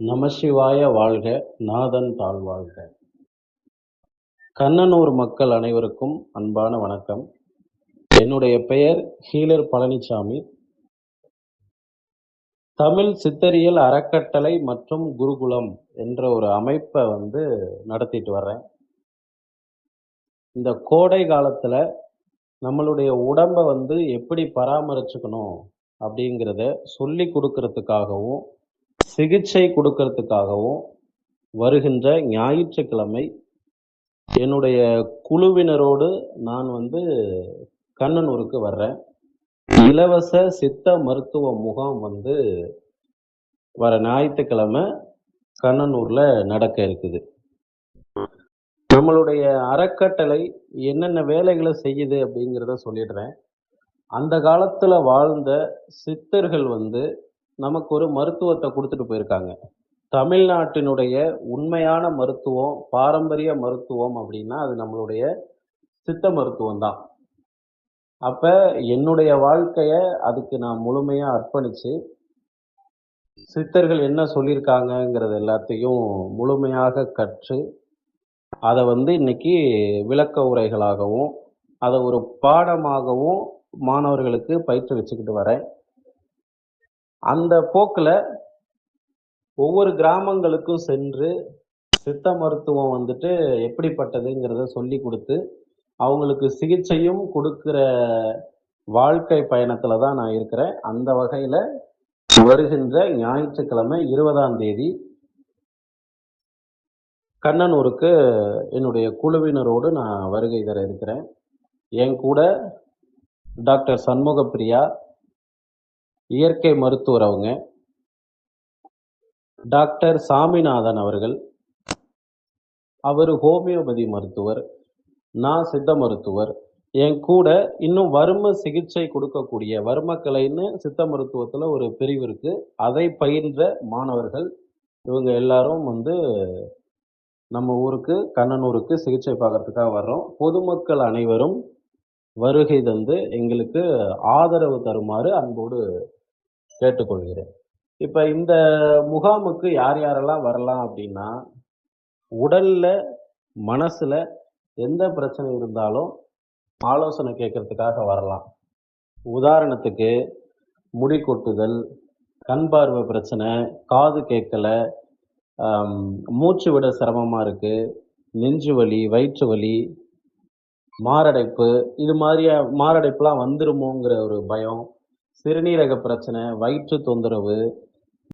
நமசிவாய வாழ்க, நாதன் தாழ்வாழ்க. கண்ணனூர் மக்கள் அனைவருக்கும் அன்பான வணக்கம். என்னுடைய பெயர் ஹீலர் பழனிசாமி. தமிழ் சித்தரியல் அறக்கட்டளை மற்றும் குருகுலம் என்ற ஒரு அமைப்பை நடத்திட்டு வர்றேன். இந்த கோடை காலத்துல நம்மளுடைய உடம்ப எப்படி பராமரிச்சுக்கணும் அப்படிங்கிறத சொல்லி கொடுக்கறதுக்காகவும், சிகிச்சை கொடுக்கறதுக்காகவும் வருகின்ற ஞாயிற்றுக்கிழமை என்னுடைய குழுவினரோடு நான் கண்ணனூருக்கு வர்றேன். இலவச சித்த மருத்துவ முகாம் வர ஞாயிற்றுக்கிழமை கண்ணனூர்ல நடக்க இருக்குது. நம்மளுடைய அறக்கட்டளை என்னென்ன வேலைகளை செய்யுது அப்படிங்கிறத சொல்லிடுறேன். அந்த காலத்துல வாழ்ந்த சித்தர்கள் நமக்கு ஒரு மருத்துவத்தை கொடுத்துட்டு போயிருக்காங்க. தமிழ்நாட்டினுடைய உண்மையான மருத்துவம், பாரம்பரிய மருத்துவம் அப்படின்னா அது நம்மளுடைய சித்த மருத்துவம் தான். அப்ப என்னுடைய வாழ்க்கைய அதுக்கு நான் முழுமையா அர்ப்பணிச்சு, சித்தர்கள் என்ன சொல்லியிருக்காங்கங்கிறது எல்லாத்தையும் முழுமையாக கற்று, அதை இன்னைக்கு விளக்க உரைகளாகவும், அதை ஒரு பாடமாகவும் மாணவர்களுக்கு பயிற்றுவிச்சுக்கிட்டு வரேன். அந்த போக்குல ஒவ்வொரு கிராமங்களுக்கும் சென்று சித்த மருத்துவம் எப்படிப்பட்டதுங்கிறத சொல்லி கொடுத்து, அவங்களுக்கு சிகிச்சையும் கொடுக்கிற வாழ்க்கை பயணத்துல தான் நான் இருக்கிறேன். அந்த வகையில வருகின்ற ஞாயிற்றுக்கிழமை 20ஆம் தேதி கண்ணனூருக்கு என்னுடைய குழுவினரோடு நான் வருகை தர இருக்கிறேன். என் கூட டாக்டர் சண்முகப்பிரியா, இயற்கை மருத்துவர் அவங்க, டாக்டர் சாமிநாதன் அவர்கள், அவர் ஹோமியோபதி மருத்துவர், நான் சித்த மருத்துவர். என் கூட இன்னும் வர்ம சிகிச்சை கொடுக்கக்கூடிய வர்மக்கலைன்னு சித்த மருத்துவத்துல ஒரு பிரிவு இருக்கு. அதை பயின்ற மாணவர்கள் இவங்க எல்லாரும் நம்ம ஊருக்கு கண்ணனூருக்கு சிகிச்சை பார்க்கறதுக்காக வர்றோம். பொதுமக்கள் அனைவரும் வருகை தந்து எங்களுக்கு ஆதரவு தருமாறு அன்போடு கேட்டுக்கொள்கிறேன். இப்ப இந்த முகாமுக்கு யார் யாரெல்லாம் வரலாம் அப்படின்னா, உடல்ல மனசுல எந்த பிரச்சனை இருந்தாலும் ஆலோசனை கேட்கறதுக்காக வரலாம். உதாரணத்துக்கு முடி கொட்டுதல், கண் பார்வை பிரச்சனை, காது கேட்கல, மூச்சு விட சிரமமா இருக்கு, நெஞ்சு வலி, வயிற்று வலி, மாரடைப்பு, இது மாதிரியா மாரடைப்புலாம் வந்துருமோங்கிற ஒரு பயம், சிறுநீரக பிரச்சனை, வயிற்று தொந்தரவு,